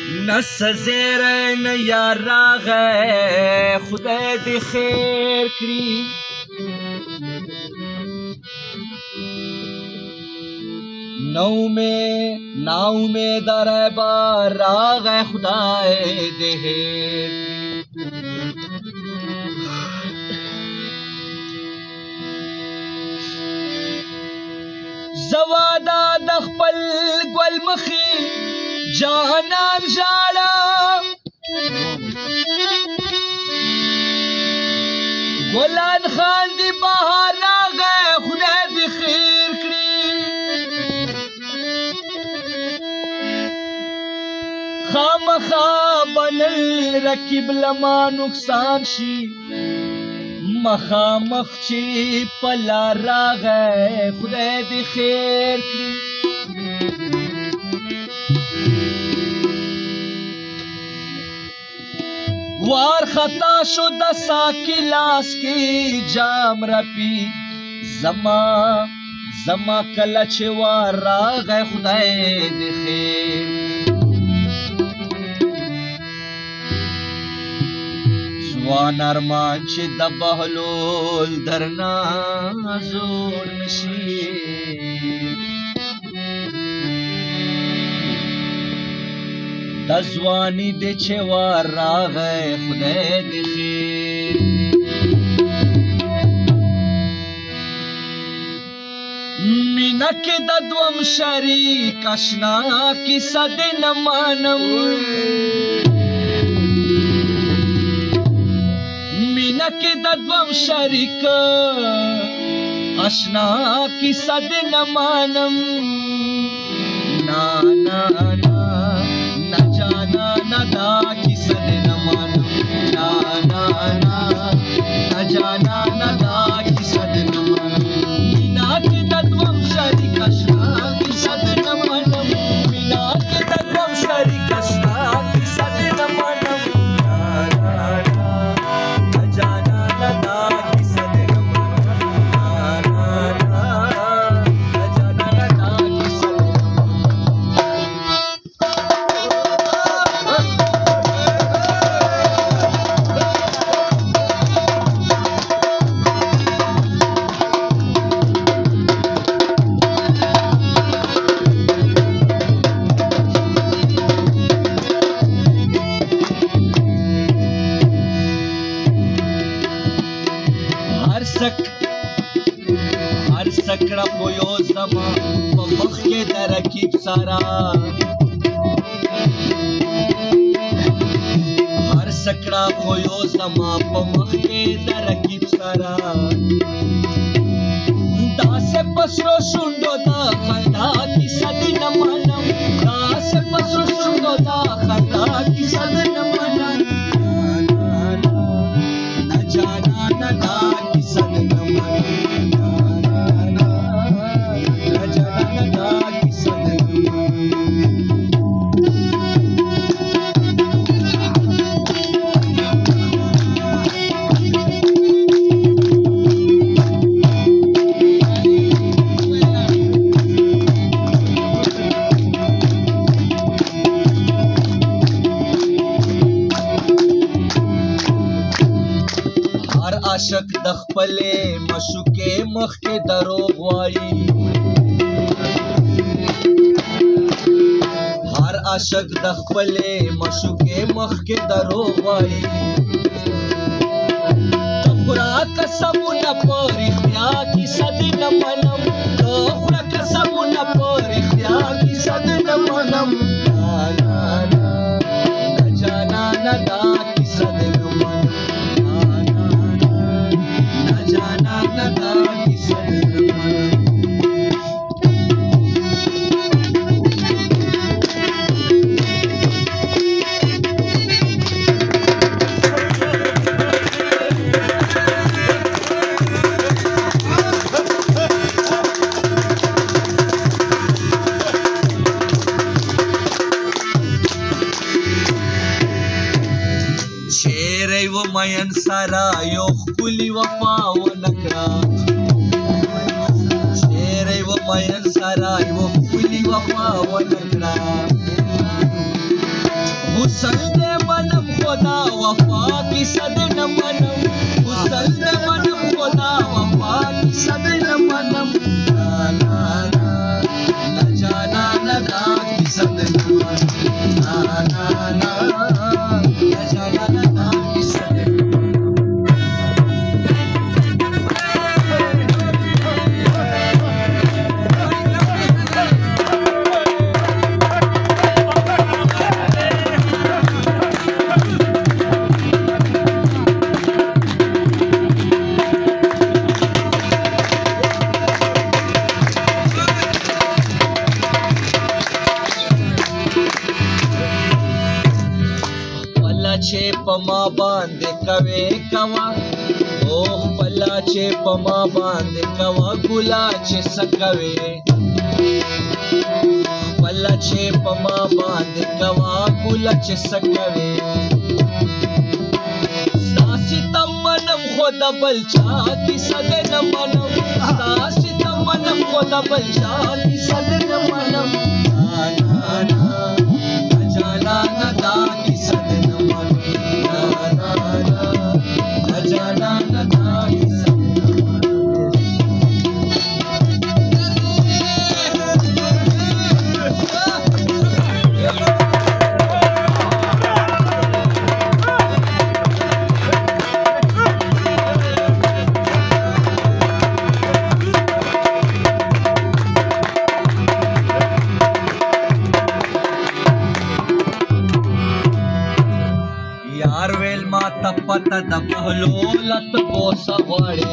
نس زیر نه یار راغی خدای دې خیر کړي ناامید رهبر راغی خدای دې خیر زوادا د خپل ګل مخې جانان ژاړه ګلان خاندي بهار راغی خدای دې خیر کړي خامخا بنل رقیب لما نقصان شي مخامخ چې په لار راغی خدای دې خیر کړي وار خطا شو د ساقي لاس کې جام رپي زما کله چې وار راغی خدای دې خیر ځوان ارمان چې د بهلول درنا زور نشي د ځواني دې چې وار راغی خدای دې خیر مینا کې د دوم شریک اشنا کیسه دې نه مانم مینا کې د دوم شریک اشنا کیسه دې نه مانم نا نا نا نا جانا نا دا کیسه دې نه مانم نا نا نا نا جانا نا دا کیسه دې نه مانم مینا کې د دوم شریک اشنا کیسه دې نه مانم مینا کې د دوم شریک اشنا کیسه دې نه مانم هر سکړه په یو زما په مخ کې د رقیب سارا هر سکړه په یو زما په مخ کې د رقیب سارا داسې پسرو شونډو دا خندا کیسه دې نه مانم داسې پسرو شونډو دا خندا کیسه دې نه مانم نه جانا نه دا کیسه دې نه مانم عاشق د خپلې مشوکې مخ کې دروغ وایي هر عاشق د خپلې مشوکې مخ کې دروغ وایي ته خورا قسمونه په رښتیا کیسه دې نه منم ته خورا قسمونه په رښتیا کیسه دې نه منم نه جانا نه دا کیسه دې نه منم جانا نه دا کیسه دې نه منم مین سارا یو خپلی وفا ونکړه شعر و مین سارا یو خپلی وفا ونکړه सदन मनम मुसल्द मनम खुदा वफा की सदन मनम ना ना ना न जाना नदा की सदन मनम ना ना ना न जाना नदा की सदन पलाचे पमा बांधे कवे कवा ओह पलाचे पमा बांधे कवा गुलाचे सकवे पलाचे पमा बांधे कवा गुलाचे सकवे सासी तमनम खुदा बलचा की सदन मनम सासी तमनम खुदा बलचा की सदन मनम ना ना ना जाना नदा की सदन जाना नदा की यार वेल माता पता दबहलो लत बोसा वाड़े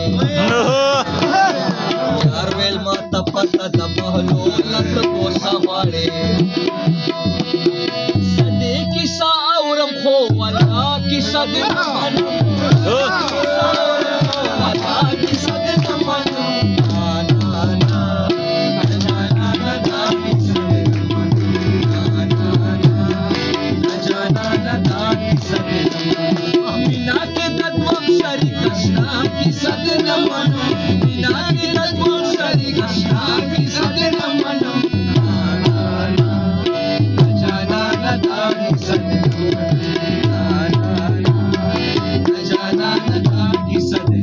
यार वेल माता पता दबहलो लत बोसा वाड़े सदे की सावरम खो वाला की सदे मनम वाला की सदे मनम ना ना ना जाना नदा की सदे ना ना ना जाना नदा की सदे बिना के तत्वम शरी कृष्णा की सदन मनम बिना के तत्वम शरी कृष्णा की सदन मनम ना ना ना जाना नदा की सदन ना ना ना जाना नदा की सदन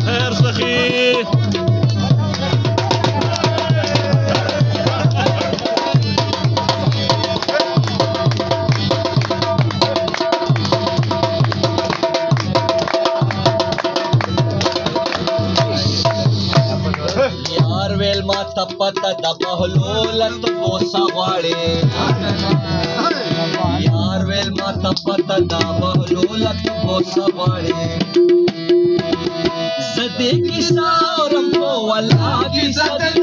خير سخي यार वेल माता पता दबहलो लत बोसा वाड़े यार वेल माता पता दबहलो लत बोसा वाड़े सदे की सावरम को वाला की सदन